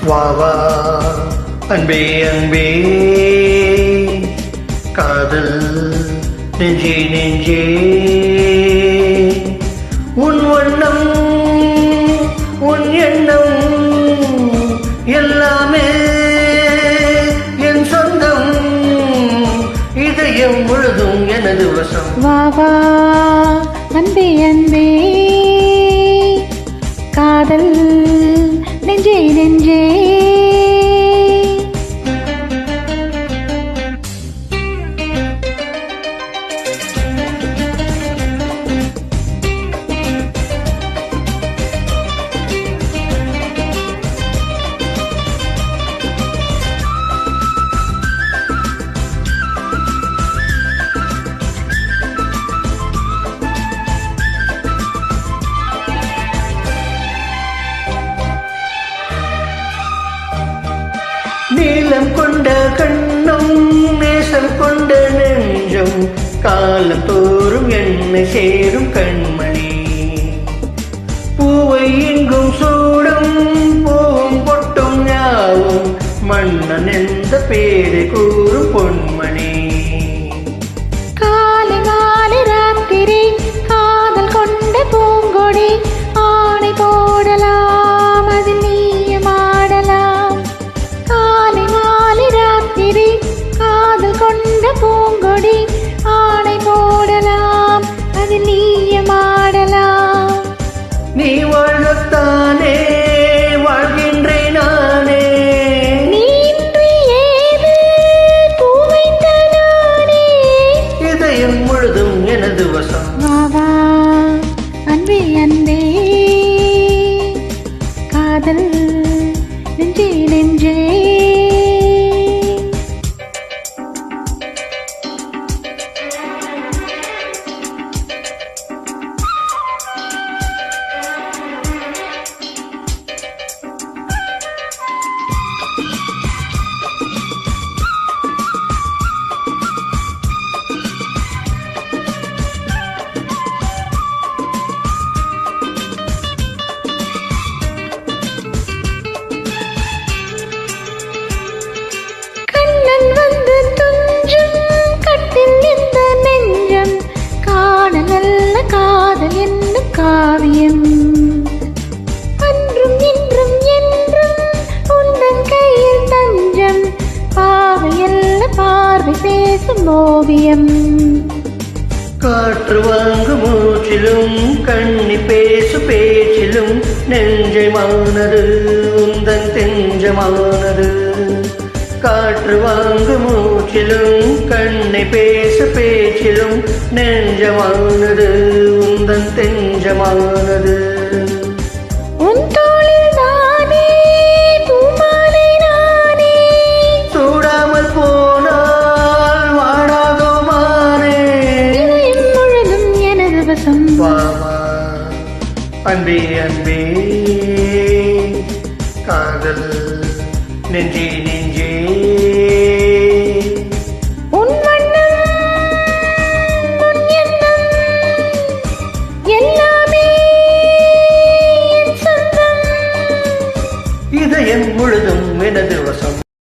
வா வா அன்பே அன்பே காதல் நெஞ்சே நெஞ்சே உன் வண்ணம் உன் எண்ணம் எல்லாமே என் சொந்தம் இதயம் முழுதும் எனது வசம் வா வா அன்பே அன்பே காதல் நெஞ்சே நெஞ்சே நீலம் கொண்ட கண்ணும் நேசம் கொண்ட நெஞ்சம் காலம் தோறும் என்னை சேரும் கண்மணி பூவை இங்கும் சூடும் பூவும் பொட்டும் யாவும் மன்னன் எந்த பேரை கூறும் பொன்மணி காலை மாலை ராத்திரி காதல் கொண்ட பூங்கொடி ஆணை போடலாம் அதில் நீயும் ஆடலாம் காலை மாலை ராத்திரி காதல் கொண்ட பூங்கொடி ஆணை போடலாம் அதில் நீயும் ஆடலாம் நீ வாழத்தானே வாழ்கின்றேன் நானே நீ இன்றி ஏது பூவைத்த நானே இதயம் முழுதும் எனது வசம் வா வா அன்பே அன்பே காதல் நெஞ்சே நெஞ்சே காவியம் அன்றும் இன்றும் என்றும் உந்தன் கையில் தஞ்சம் பாவையல்ல பார்வை பேசும் ஓவியம் காற்று வாங்கு மூச்சிலும் கண்ணி பேசு பேச்சிலும் நெஞ்சமானது உந்தன் தெஞ்சமானது காற்று வாங்கு மூச்சிலும் கண்ணை பேசு பேச்சிலும் நெஞ்சமானது உந்தன் தெஞ்சமானது உன் தோளில் நானே பூமாலை நானே சூடாமல் போனால் வாடாதோ மானே இதயம் முழுதும் எனது வசம் வா வா அன்பே அன்பே காதல் நெஞ்சே நெஞ்சே உன் வண்ணம் உன் எண்ணம் எல்லாமே என் சொந்தம் இதயம் முழுதும் எனது வசம்